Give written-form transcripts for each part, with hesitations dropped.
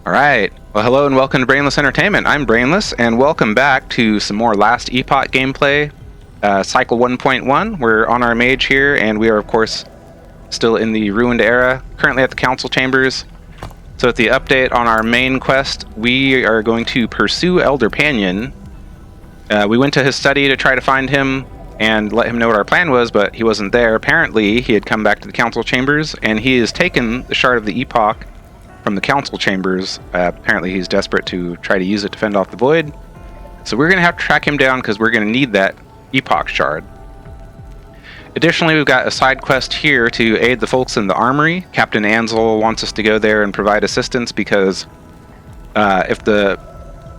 Alright, well hello and welcome to Brainless Entertainment. I'm Brainless, and welcome back to some more Last Epoch gameplay, Cycle 1.1. We're on our mage here, and we are of course still in the Ruined Era, currently at the Council Chambers. So at the update on our main quest, we are going to pursue Elder Panion. We went to his study to try to find him and let him know what our plan was, but he wasn't there. Apparently, he had come back to the Council Chambers, and he has taken the Shard of the Epoch from the Council Chambers. Apparently, he's desperate to try to use it to fend off the Void. So we're going to have to track him down because we're going to need that Epoch Shard. Additionally, we've got a side quest here to aid the folks in the Armory. Captain Ansel wants us to go there and provide assistance because if the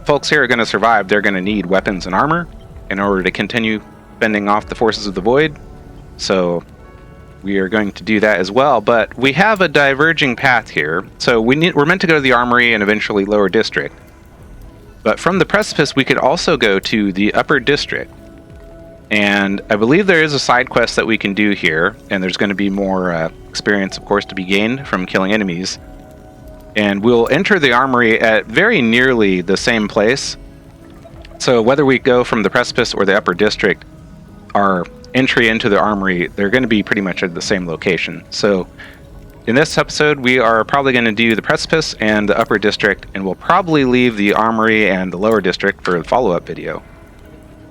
folks here are going to survive, they're going to need weapons and armor in order to continue fending off the forces of the Void. So we are going to do that as well, but we have a diverging path here. So we're meant to go to the Armory and eventually Lower District. But from the Precipice, we could also go to the Upper District. And I believe there is a side quest that we can do here, and there's going to be more experience, of course, to be gained from killing enemies. And we'll enter the Armory at very nearly the same place. So whether we go from the Precipice or the Upper District, our entry into the Armory, they're going to be pretty much at the same location. So in this episode, we are probably going to do the Precipice and the Upper District, and we'll probably leave the Armory and the Lower District for the follow-up video.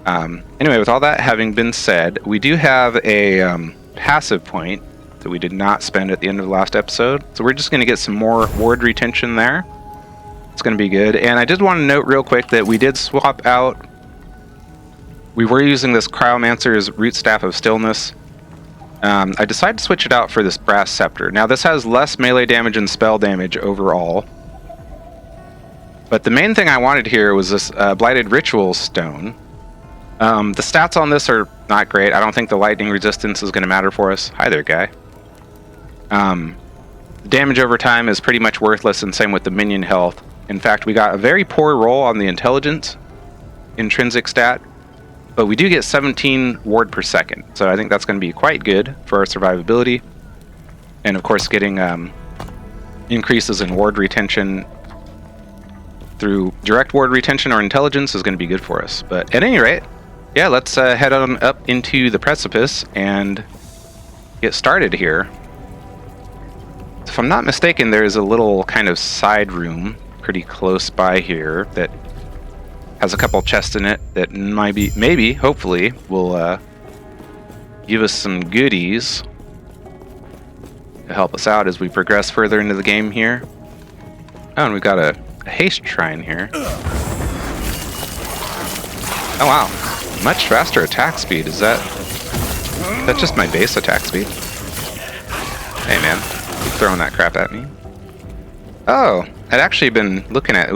Anyway, with all that having been said, we do have a passive point that we did not spend at the end of the last episode, so we're just going to get some more ward retention there. It's going to be good. And I did want to note real quick that we did swap out. We were using this Cryomancer's Root Staff of Stillness. I decided to switch it out for this Brass Scepter. Now this has less melee damage and spell damage overall, but the main thing I wanted here was this Blighted Ritual Stone. The stats on this are not great. I don't think the lightning resistance is going to matter for us. Hi there, guy. The damage over time is pretty much worthless, and same with the minion health. In fact, we got a very poor roll on the intelligence intrinsic stat, but we do get 17 ward per second. So I think that's going to be quite good for our survivability. And of course, getting increases in ward retention through direct ward retention or intelligence is going to be good for us. But at any rate, yeah, let's head on up into the Precipice and get started here. If I'm not mistaken, there's a little kind of side room pretty close by here that has a couple chests in it that maybe, hopefully, will give us some goodies to help us out as we progress further into the game here. Oh, and we got a haste shrine here. Oh wow. Much faster attack speed. Is that just my base attack speed? Hey man, keep throwing that crap at me. Oh, I'd actually been looking at,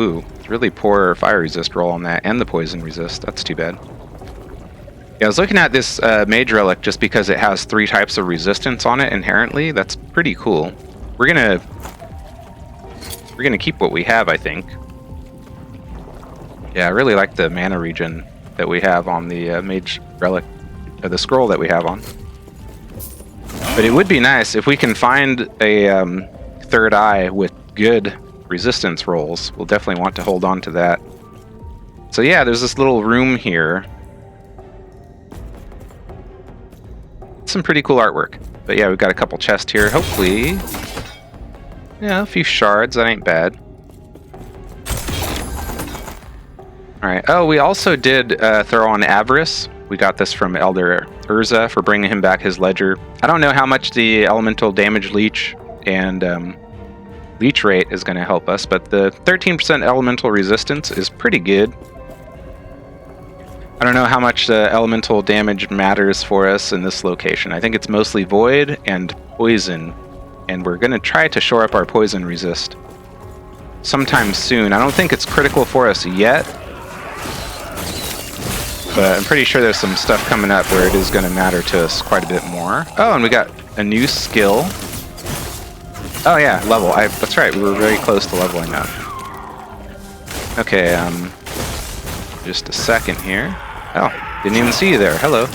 really poor fire resist roll on that and the poison resist. That's too bad. Yeah, I was looking at this mage relic just because it has 3 types of resistance on it inherently. That's pretty cool. We're gonna keep what we have, I think. Yeah, I really like the mana regen that we have on the mage relic, the scroll that we have on. But it would be nice if we can find a third eye with good resistance rolls. We'll definitely want to hold on to that. So yeah, there's this little room here. Some pretty cool artwork. But yeah, we've got a couple chests here. Hopefully, yeah, a few shards. That ain't bad. Alright, oh, we also did throw on Avarice. We got this from Elder Urza for bringing him back his ledger. I don't know how much the elemental damage leech and leech rate is going to help us, but the 13% elemental resistance is pretty good. I don't know how much the elemental damage matters for us in this location. I think it's mostly void and poison, and we're going to try to shore up our poison resist sometime soon. I don't think it's critical for us yet, but I'm pretty sure there's some stuff coming up where it is going to matter to us quite a bit more. Oh, and we got a new skill. Oh yeah, level. That's right, we were very close to leveling up. Okay, just a second here. Oh, didn't even see you there. Hello.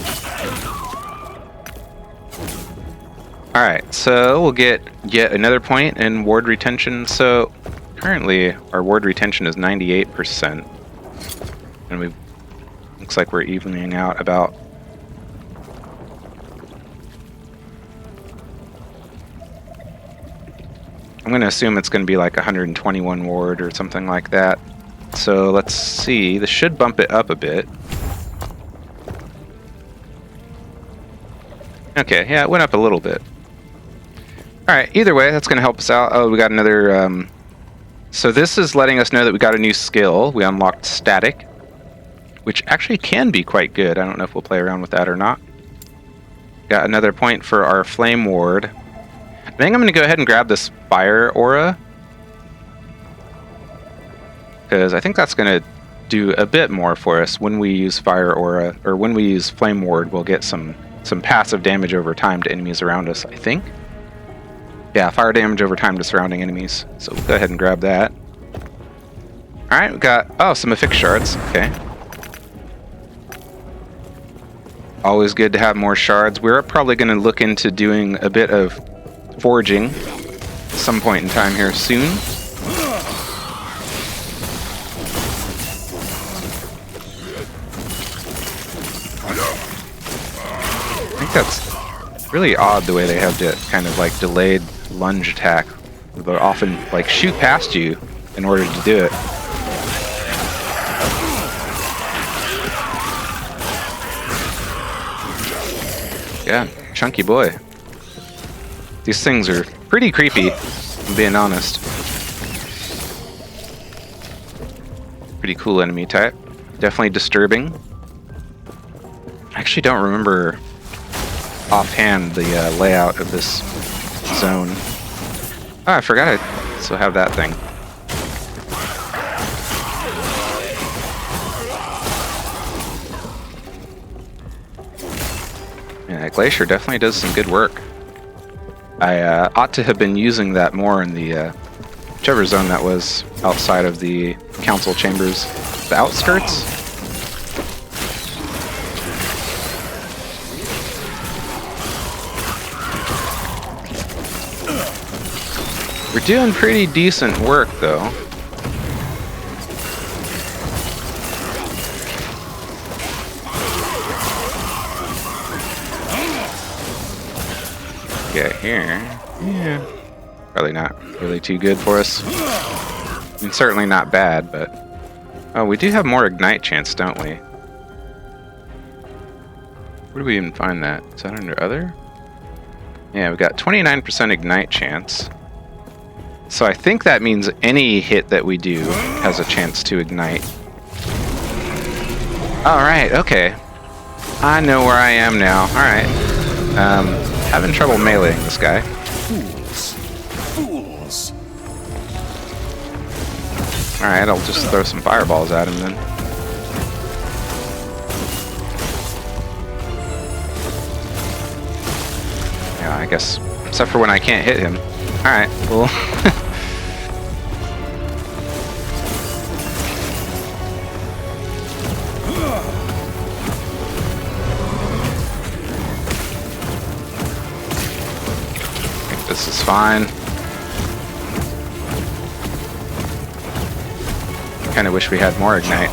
Alright, so we'll get yet another point in ward retention. So currently our ward retention is 98%. And we looks like we're evening out about. I'm going to assume it's going to be like 121 ward or something like that. So let's see. This should bump it up a bit. Okay, yeah, it went up a little bit. Alright, either way, that's going to help us out. Oh, we got another... So this is letting us know that we got a new skill. We unlocked Static, which actually can be quite good. I don't know if we'll play around with that or not. Got another point for our Flame Ward. I think I'm going to go ahead and grab this Fire Aura, because I think that's going to do a bit more for us when we use Fire Aura, or when we use Flame Ward. We'll get some passive damage over time to enemies around us, I think. Yeah, fire damage over time to surrounding enemies. So we'll go ahead and grab that. Alright, we got... Oh, some affix shards. Okay. Always good to have more shards. We're probably going to look into doing a bit of foraging at some point in time here soon. I think that's really odd the way they have it kind of like delayed lunge attack. They'll often like shoot past you in order to do it. Yeah, chunky boy. These things are pretty creepy, I'm being honest. Pretty cool enemy type. Definitely disturbing. I actually don't remember offhand the layout of this zone. Oh, I forgot I still have that thing. Yeah, that glacier definitely does some good work. I ought to have been using that more in the whichever zone that was outside of the council chambers. The outskirts? We're doing pretty decent work, though. Get here. Yeah. Probably not really too good for us. I mean, certainly not bad, but... Oh, we do have more Ignite chance, don't we? Where do we even find that? Is that under Other? Yeah, we got 29% Ignite chance. So I think that means any hit that we do has a chance to ignite. Alright, okay. I know where I am now. Alright. Having trouble meleeing this guy. Fools. Alright, I'll just throw some fireballs at him then. Yeah, I guess, except for when I can't hit him. Alright, cool. I think this is fine. Kinda wish we had more Ignite.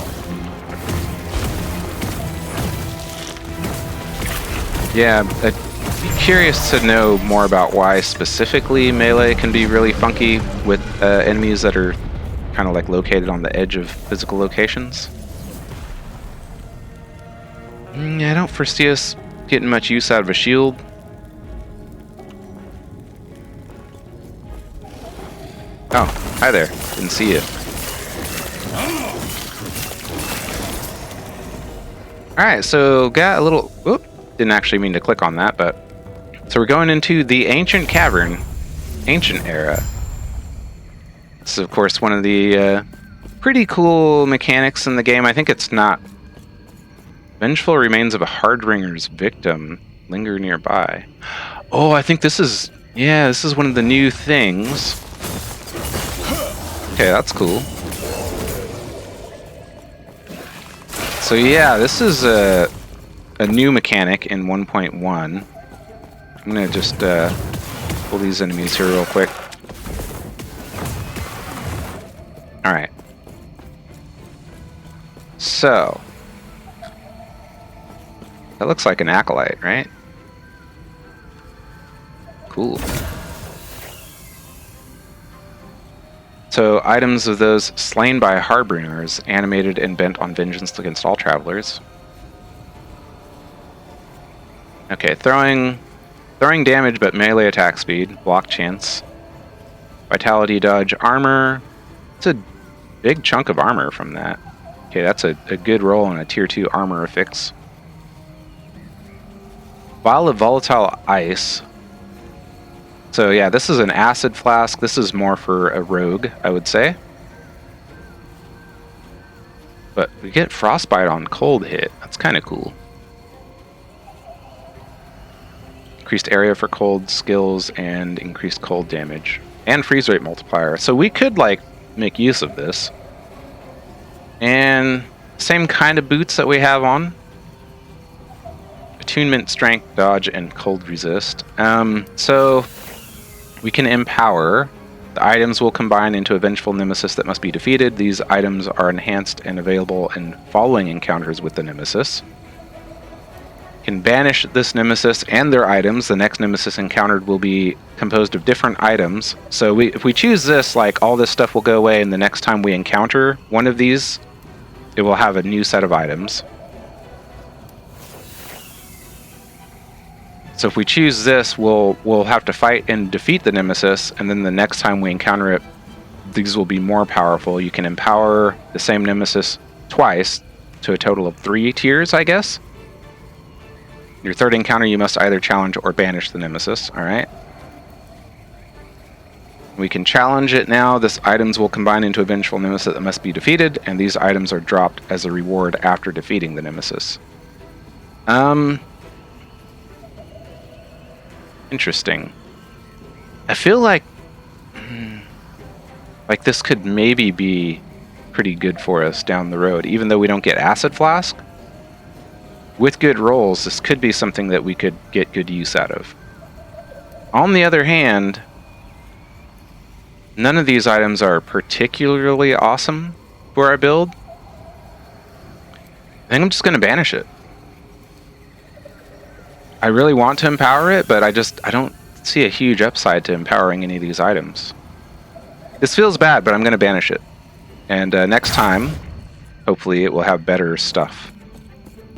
Yeah, I'd be curious to know more about why specifically melee can be really funky with enemies that are kind of like located on the edge of physical locations. I don't foresee us getting much use out of a shield. Oh, hi there. Didn't see you. Alright, so got a little... Whoop, didn't actually mean to click on that, but... So we're going into the Ancient Cavern. Ancient Era. This is, of course, one of the pretty cool mechanics in the game. I think it's not... Vengeful remains of a Harbinger's victim linger nearby. Oh, I think this is... Yeah, this is one of the new things. Okay, that's cool. So yeah, this is a new mechanic in 1.1. I'm gonna just pull these enemies here real quick. Alright. So. That looks like an acolyte, right? Cool. So, items of those slain by Harbingers, animated and bent on vengeance against all travelers. Okay, throwing damage but melee attack speed, block chance, vitality, dodge, armor. It's a big chunk of armor from that. Okay, that's a good roll on a tier 2 armor affix. Vial of volatile ice. So yeah, this is an acid flask. This is more for a rogue, I would say. But we get frostbite on cold hit. That's kind of cool. Increased area for cold skills and increased cold damage. And freeze rate multiplier. So we could like make use of this. And same kind of boots that we have on. Attunement, strength, dodge, and cold resist. So we can empower. The items will combine into a vengeful nemesis that must be defeated. These items are enhanced and available in following encounters with the nemesis. Can banish this nemesis and their items. The next nemesis encountered will be composed of different items. So if we choose this, like all this stuff will go away, and the next time we encounter one of these, it will have a new set of items. So if we choose this, we'll have to fight and defeat the nemesis, and then the next time we encounter it, these will be more powerful. You can empower the same nemesis twice to a total of 3 tiers, I guess. Your third encounter, you must either challenge or banish the nemesis. All right. We can challenge it now. This items will combine into a vengeful nemesis that must be defeated, and these items are dropped as a reward after defeating the nemesis. Interesting. I feel like this could maybe be pretty good for us down the road, even though we don't get acid flask. With good rolls, this could be something that we could get good use out of. On the other hand, none of these items are particularly awesome for our build. I think I'm just going to banish it. I really want to empower it, but I don't see a huge upside to empowering any of these items. This feels bad, but I'm going to banish it. And next time, hopefully it will have better stuff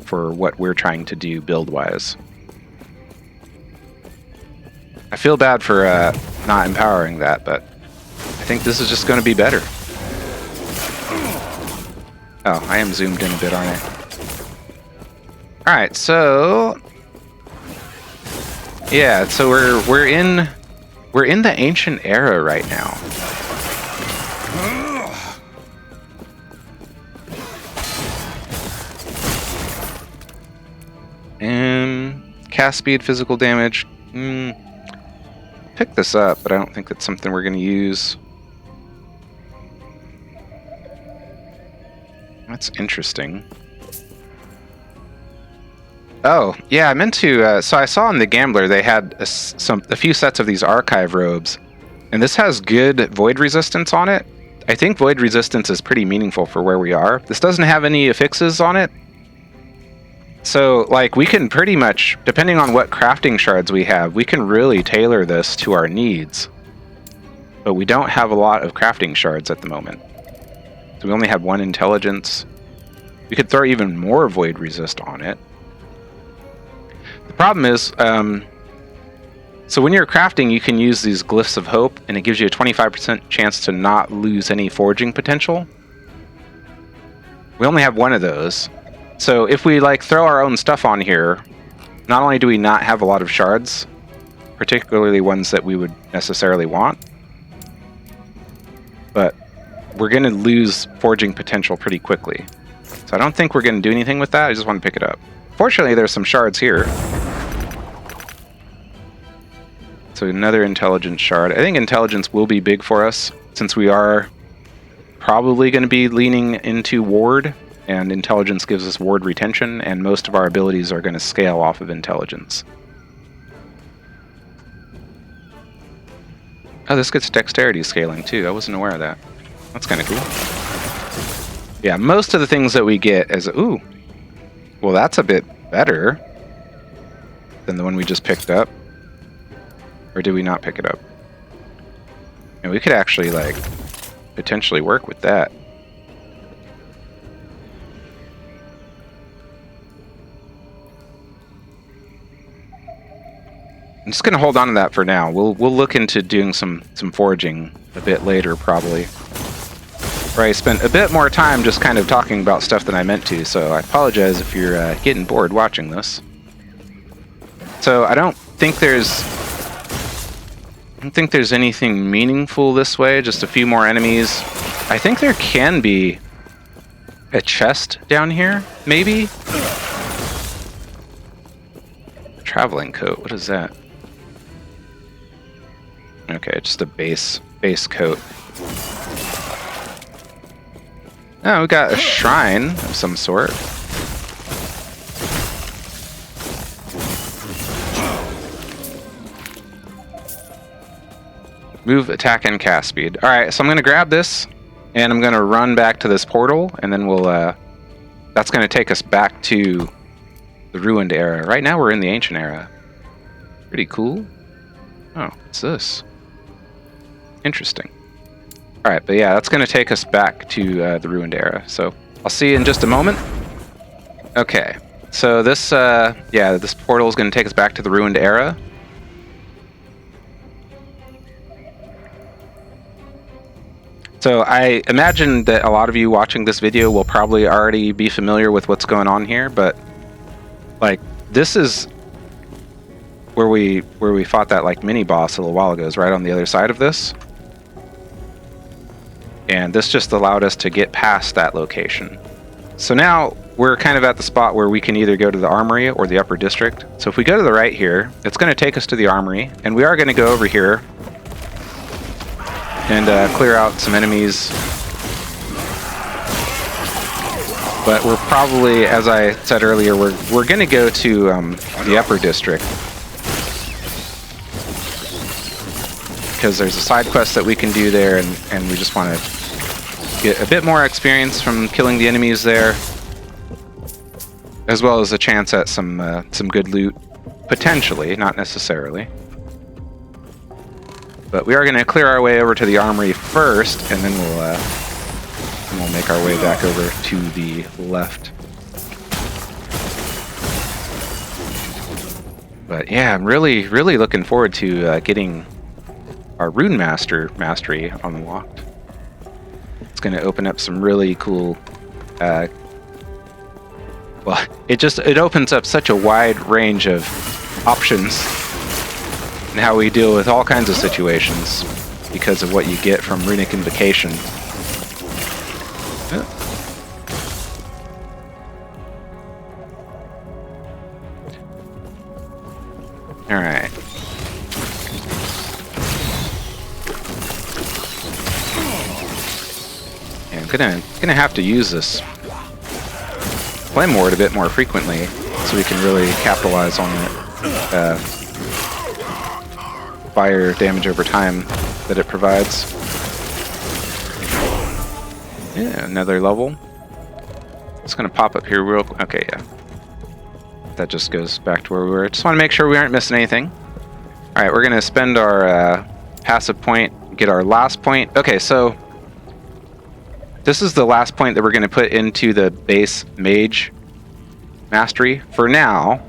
for what we're trying to do build-wise. I feel bad for not empowering that, but I think this is just going to be better. Oh, I am zoomed in a bit, aren't I? Alright, so... yeah, so we're in the ancient era right now. Cast speed, physical damage. Pick this up, but I don't think that's something we're going to use. That's interesting. Oh, yeah, I meant to... so I saw in the Gambler they had a few sets of these archive robes, and this has good void resistance on it. I think void resistance is pretty meaningful for where we are. This doesn't have any affixes on it. So, like, we can pretty much, depending on what crafting shards we have, we can really tailor this to our needs. But we don't have a lot of crafting shards at the moment. So we only have 1 intelligence. We could throw even more void resist on it. The problem is, so when you're crafting, you can use these glyphs of hope, and it gives you a 25% chance to not lose any forging potential. We only have 1 of those. So if we like throw our own stuff on here, not only do we not have a lot of shards, particularly ones that we would necessarily want, but we're going to lose forging potential pretty quickly. So I don't think we're going to do anything with that. I just want to pick it up. Fortunately, there's some shards here. So another intelligence shard. I think intelligence will be big for us, since we are probably going to be leaning into ward, and intelligence gives us ward retention, and most of our abilities are going to scale off of intelligence. Oh, this gets dexterity scaling too. I wasn't aware of that. That's kind of cool. Yeah, most of the things that we get is... Ooh. Well, that's a bit better than the one we just picked up. Or did we not pick it up? And we could actually, like, potentially work with that. I'm just gonna hold on to that for now. We'll look into doing some foraging a bit later, probably. Where I spent a bit more time just kind of talking about stuff than I meant to, so I apologize if you're getting bored watching this. So I don't think there's anything meaningful this way. Just a few more enemies. I think there can be a chest down here, maybe. Traveling coat. What is that? Okay, just a base coat. Oh, we got a shrine of some sort. Move, attack, and cast speed. Alright, so I'm going to grab this, and I'm going to run back to this portal, and then we'll, that's going to take us back to the Ruined Era. Right now we're in the Ancient Era. Pretty cool. Oh, what's this? Interesting. Alright, but yeah, that's going to take us back to the Ruined Era. So, I'll see you in just a moment. Okay, so this, yeah, this portal is going to take us back to the Ruined Era. So I imagine that a lot of you watching this video will probably already be familiar with what's going on here, but like this is where we fought that like mini boss a little while ago, is right on the other side of this. And this just allowed us to get past that location. So now we're kind of at the spot where we can either go to the Armory or the Upper District. So if we go to the right here, it's going to take us to the Armory, and we are going to go over here and clear out some enemies. But we're probably, as I said earlier, we're going to go to the Upper District, because there's a side quest that we can do there, and we just want to get a bit more experience from killing the enemies there, as well as a chance at some good loot, potentially, not necessarily. But we are going to clear our way over to the Armory first, and then we'll make our way back over to the left. But yeah, I'm really looking forward to getting our Rune Mastery unlocked. It's going to open up some really cool... well, it opens up such a wide range of options and how we deal with all kinds of situations because of what you get from Runic Invocation. Alright. Yeah, I'm gonna have to use this Flame Ward a bit more frequently so we can really capitalize on it. Fire damage over time that it provides. Yeah, another level. It's gonna pop up here real quick. Okay, yeah. That just goes back to where we were. Just want to make sure we aren't missing anything. Alright, we're gonna spend our passive point, get our last point. Okay, so this is the last point that we're gonna put into the base Mage Mastery for now.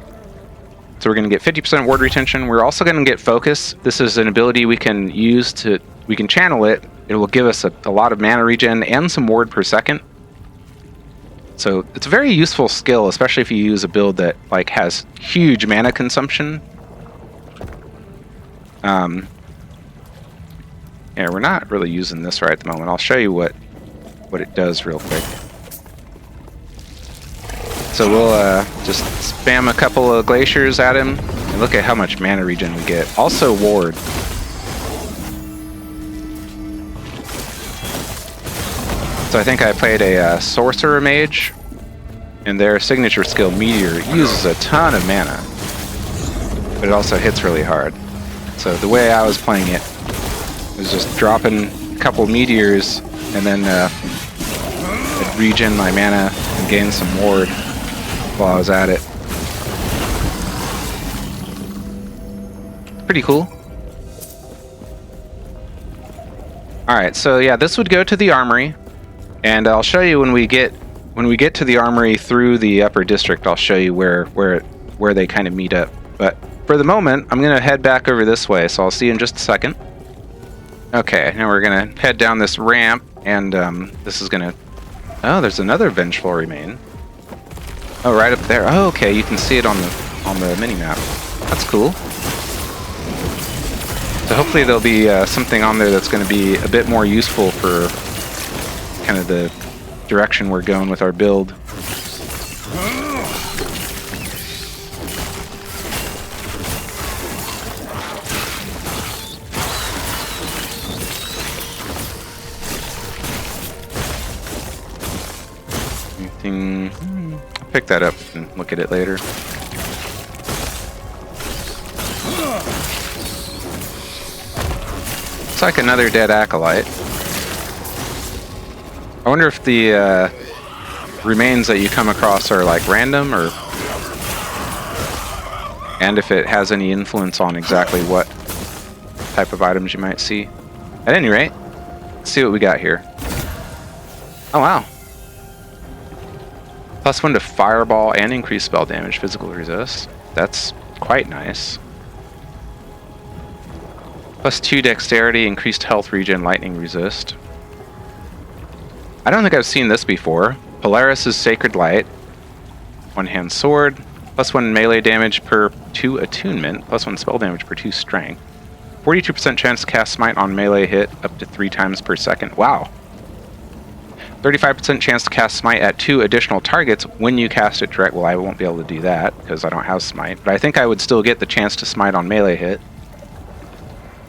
So we're going to get 50% ward retention. We're also going to get focus. This is an ability we can use to... We can channel it. It will give us a lot of mana regen and some ward per second. So it's a very useful skill, especially if you use a build that like has huge mana consumption. Yeah, we're not really using this right at the moment. I'll show you what it does real quick. So we'll just spam a couple of glaciers at him, and look at how much mana regen we get. Also ward. So I think I played a Sorcerer Mage, and their signature skill, Meteor, uses a ton of mana, but it also hits really hard. So the way I was playing it was just dropping a couple meteors, and then I'd regen my mana and gain some ward while I was at it. Pretty cool. Alright, so yeah, this would go to the Armory, and I'll show you when we get to the Armory through the upper district, I'll show you where they kind of meet up. But for the moment, I'm gonna head back over this way, so I'll see you in just a second. Okay, now we're gonna head down this ramp, and this is gonna... Oh, there's another Vengeful remain. Oh, right up there. Oh, okay, you can see it on the mini-map. That's cool. So hopefully there'll be something on there that's going to be a bit more useful for kind of the direction we're going with our build. Anything? I'll pick that up and look at it later. Looks like another dead acolyte. I wonder if the remains that you come across are like random, or and if it has any influence on exactly what type of items you might see. At any rate, let's see what we got here. Oh wow. +1 to fireball and increased spell damage, physical resist. That's quite nice. +2 dexterity, increased health regen, lightning resist. I don't think I've seen this before. Polaris' Sacred Light. One-hand sword. +1 melee damage per 2 attunement. +1 spell damage per 2 strength. 42% chance to cast smite on melee hit up to 3 times per second. Wow. 35% chance to cast smite at 2 additional targets when you cast it direct. Well, I won't be able to do that because I don't have smite, but I think I would still get the chance to smite on melee hit.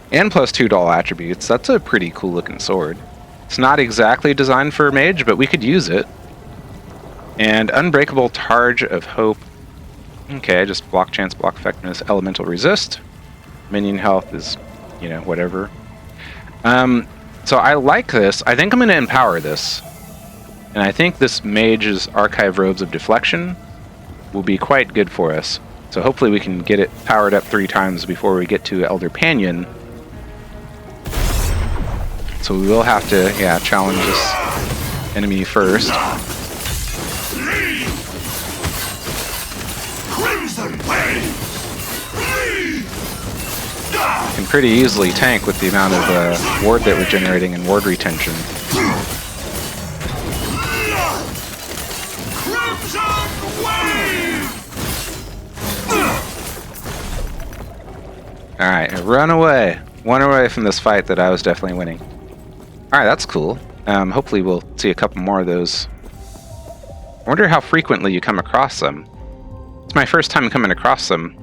And +2 to all attributes. That's a pretty cool looking sword. It's not exactly designed for a mage, but we could use it. And Unbreakable Targe of Hope. Okay, just block chance, block effectiveness, elemental resist. Minion health is, you know, whatever. So I like this. I think I'm going to empower this. And I think this mage's Archive Robes of Deflection will be quite good for us. So hopefully we can get it powered up 3 times before we get to Elder Panion. So we will have to, yeah, challenge this enemy first. Can pretty easily tank with the amount of ward that we're generating and ward retention. Alright, run away. One away from this fight that I was definitely winning. Alright, that's cool. Hopefully we'll see a couple more of those. I wonder how frequently you come across them. It's my first time coming across them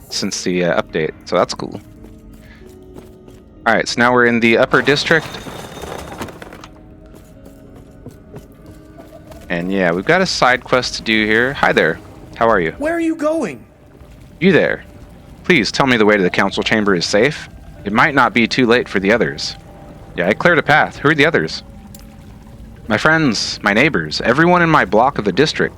since the update, so that's cool. Alright, so now we're in the upper district. And yeah, we've got a side quest to do here. Hi there. How are you? Where are you going? You there. Please tell me the way to the council chamber is safe. It might not be too late for the others. Yeah, I cleared a path. Who are the others? My friends, my neighbors, everyone in my block of the district.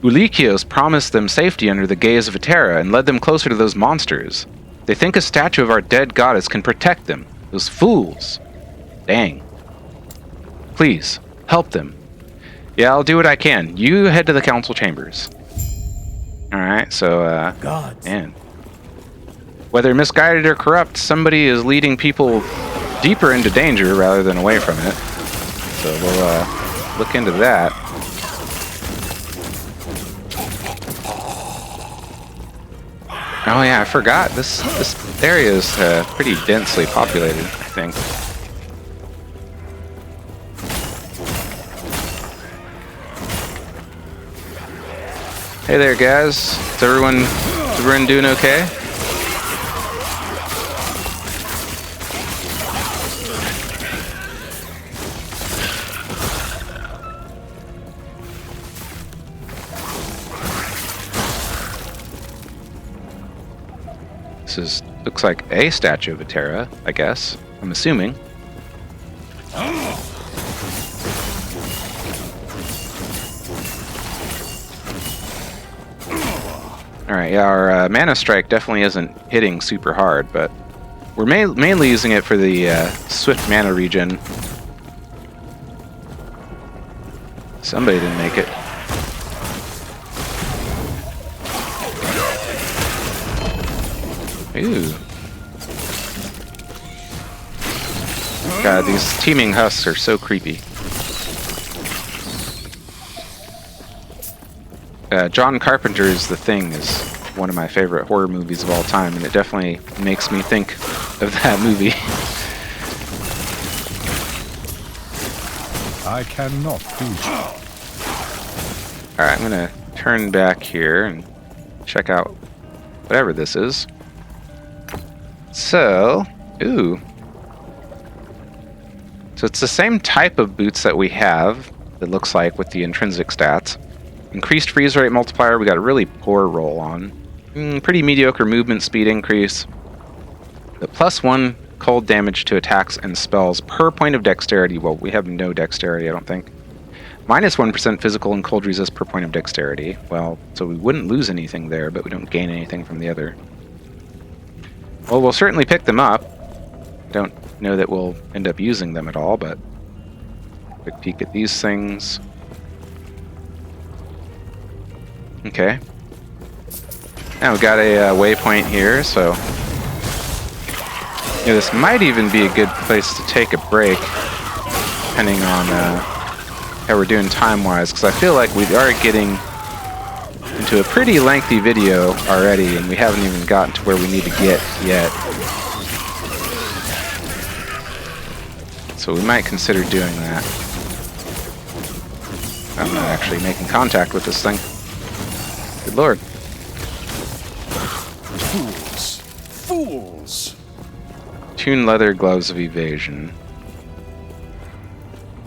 Ulikios promised them safety under the gaze of Atera and led them closer to those monsters. They think a statue of our dead goddess can protect them. Those fools. Dang. Please, help them. Yeah, I'll do what I can. You head to the council chambers. Alright, so, Gods. Man. Whether misguided or corrupt, somebody is leading people deeper into danger rather than away from it. So we'll look into that. Oh yeah, I forgot. This area is pretty densely populated, I think. Hey there, guys. Is everyone doing okay? Is Looks like a statue of a Terra, I guess. I'm assuming. Alright, yeah, our Mana Strike definitely isn't hitting super hard, but we're mainly using it for the Swift Mana regen. Somebody didn't make it. Ooh. God, these teeming husks are so creepy. John Carpenter's The Thing is one of my favorite horror movies of all time, and it definitely makes me think of that movie. I cannot do. Alright, I'm gonna turn back here and check out whatever this is. So, ooh. So it's the same type of boots that we have, it looks like, with the intrinsic stats. Increased freeze rate multiplier, we got a really poor roll on. Pretty mediocre movement speed increase. The +1 cold damage to attacks and spells per point of dexterity. Well, we have no dexterity, I don't think. -1% physical and cold resist per point of dexterity. Well, so we wouldn't lose anything there, but we don't gain anything from the other. Well, we'll certainly pick them up. Don't know that we'll end up using them at all, but quick peek at these things. Okay. Now we've got a waypoint here, so yeah, this might even be a good place to take a break, depending on how we're doing time-wise, because I feel like we are getting into a pretty lengthy video already, and we haven't even gotten to where we need to get yet. So we might consider doing that. I'm not actually making contact with this thing. Good lord. Fools! Fools! Tune leather gloves of evasion.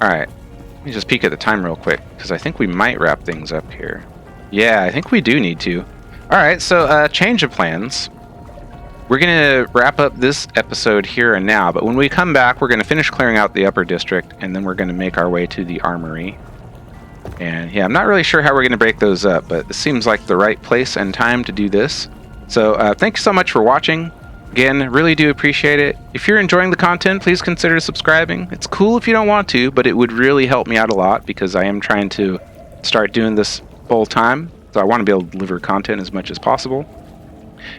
Alright. Let me just peek at the time real quick, because I think we might wrap things up here. Yeah, I think we do need to. Alright, so change of plans. We're going to wrap up this episode here and now, but when we come back, we're going to finish clearing out the upper district, and then we're going to make our way to the Armory. And yeah, I'm not really sure how we're going to break those up, but this seems like the right place and time to do this. So thank you so much for watching. Again, really do appreciate it. If you're enjoying the content, please consider subscribing. It's cool if you don't want to, but it would really help me out a lot, because I am trying to start doing this full time. So I want to be able to deliver content as much as possible.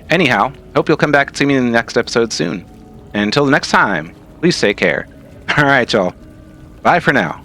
Anyhow, hope you'll come back and see me in the next episode soon. And until the next time, please take care. Alright, y'all. Bye for now.